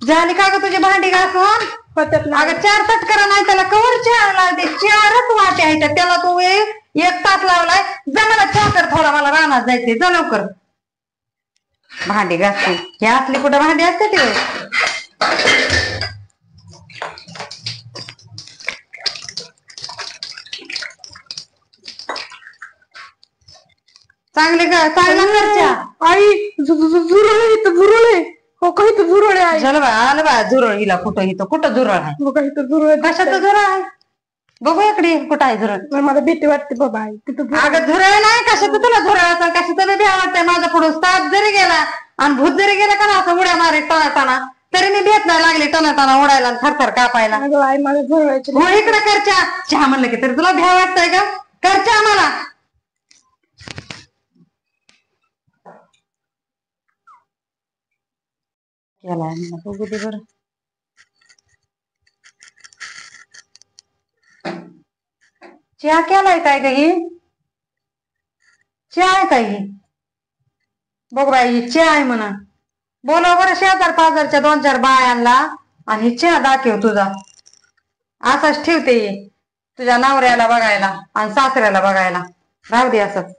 झाली का ग तुझी भांडी घासून? होत्यात ना. अगं 4 तटकरा नाही त्याला कवर चहा लावते. 4च वाटे आहेत त्याला. तू 1 तास लावलाय. जा मला चहा कर थोडा, मला रानात जायचंय. जा लवकर. भांडी घासते हे असली कुठं भांडी असते ते. चांगले का चांगला करच्या आई झुरळ इथं झुरळ आहे. हो का इथं झुरळ आहे. झालं बा आलं बा झुरळ. हिला कुठं झुरळ आहे? हो का इथं झुरळ. कशाचं झुरळ आहे? बघू इकडे कुठं आहे झुरळ. मला भीती वाटते बाबा. आई तिथं अगं झुरळ नाही. कशाचं तुला झुरळाचा कशाचं भ्या वाटतंय? माझा पुढे साप जरी गेला आणि भूत जरी गेला का ना असं उड्या मारे टनाटाना तरी मी भेट नाही लागली टनाटाना उडायला आणि थरथर कापायला. आई मला झुरळाची. हो इकडे करच्या. चहा म्हणलं की तरी तुला भ्या वाटतंय का? करच्या मला. केलाय बघू दे बरं. चहा केलाय काय ग ही? चहा आहे काय ही? बघ बाई ही चहा आहे म्हणा. बोलाव बरं शेजार पाजारच्या 2-4 बायांना आणि ही चहा दाखव तुझा. असाच ठेवते तुझ्या नवऱ्याला बघायला आणि सासऱ्याला बघायला. राहू दे असंच.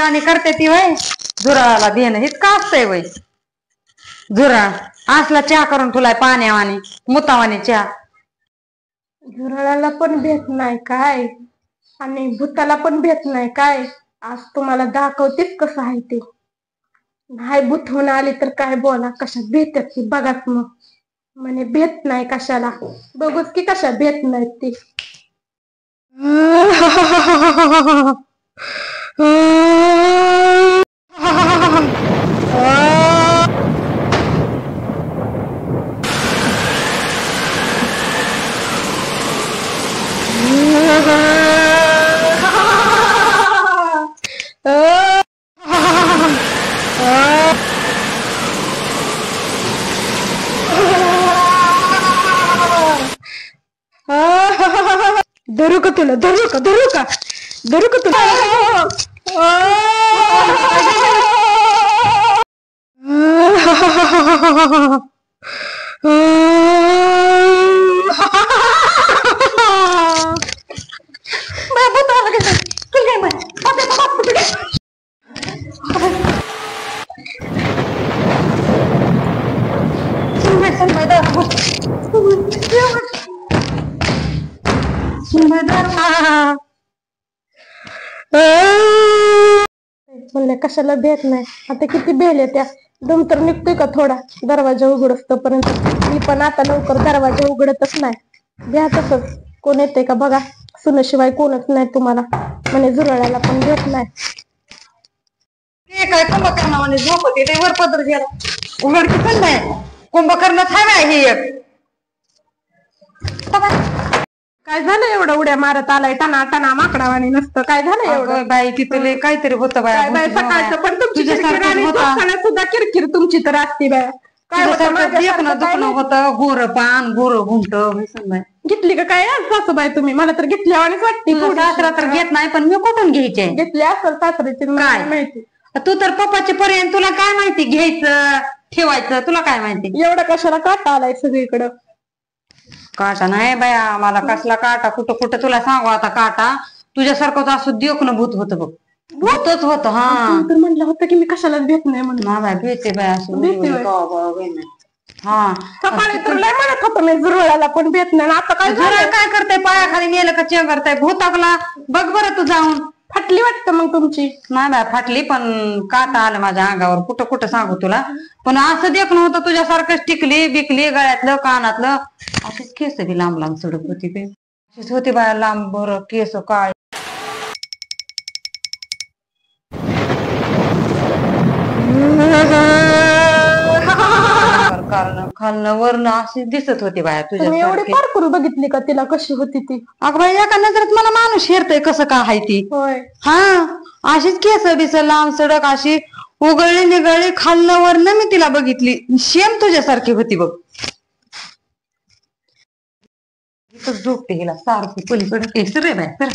आणि करते ती वय झुरळाला देणं हेच का असतंय वय. झुरळ असला चहा करून तुला पाण्यावानी मुतावानी चहा. झुरळाला पण भेट नाही काय आणि भूताला पण भेट नाही काय. आज तुम्हाला दाखवतेच कसं आहे ते. नाही भूत होऊन आली तर काय बोला. कशात भेटत ती बघाच मग. म्हणे भेट नाही कशाला. बघूच की कशा भेट नाहीत ती. धरू का तुला? धरू का तुला? म्हणले कशाला भेट नाही. आता किती बेल त्या दम तर निघतोय का थोडा. दरवाजा उघडस तोपर्यंत मी पण आता लवकर दरवाजा उघडतच नाही. द्या तसंच. कोण येते का बघा. सुनेशिवाय कोणच नाही तुम्हाला. म्हणे झुरळाला पण भेट नाही. ते काय कुंभकर्ण झोपते ते वर पदर गेला उघड पण नाही. कुंभकर्ण थांबा ही एक. काय झालं एवढं उड्या मारत आलाय टना टना माकडावाणी नसतं. काय झालं एवढं? बाई तिथं काहीतरी होतं बाय. सकाळचं पण तुमची सुद्धा किरकिर तुमची तर असते बाय. काय दुखणं होतं. गोर पान गोर घुंट घेतली का काय सासूबाई तुम्ही? मला तर घेतल्यावानीच वाटते. सासरा तर घेत नाही पण मी कुठून घ्यायचे? घेतली असेल सासऱ्याची काय माहिती. तू तर पप्पाचे पर्यंत तुला काय माहिती घ्यायचं ठेवायचं तुला काय माहिती? एवढा कशाला काटा आलाय सगळीकडं? काटा नाही बाया मला कसला काटा कुठं कुठं तुला सांगू आता काटा. तुझ्यासारखं असं देखणं भूत होतं बघ. भूतच होत. हा तर म्हटलं होतं की मी कशाला भेट नाही म्हणून. ना बाय भेटे बाय असं. हा सकाळी तर लय म्हणत होतं मी झुरळाला पण भेट नाही. आता काय झुरळ काय करताय? पायाखाली नेलं का चेंग करताय? भूताकला बघ बरं तू जाऊन. फाटली वाटतं मग तुमची? नाही बाय फाटली पण काटा आलं माझ्या अंगावर. कुठं कुठं सांगू तुला. पण असं देखणं होतं तुझ्यासारखं. टिकली बिकली गळ्यातलं कानातलं अशीच केस बी लांब लांब सडक होती बे. अशीच होती बाया लांब भर केस काय. खालनं वरनं अशी दिसत होती बाया तुझ्या. एवढी पारकून बघितली का तिला कशी होती ती? अगं बाई एका नजरात मला माणूस हेरतय कसं का हाय ती. होय हा अशीच केस बिस लांब सडक अशी उगळली निगळली खालनं वरनं मी तिला बघितली. शेम तुझ्यासारखी होती बघ. इथं झोपते हिला सारखी पलीकडे. रे बाय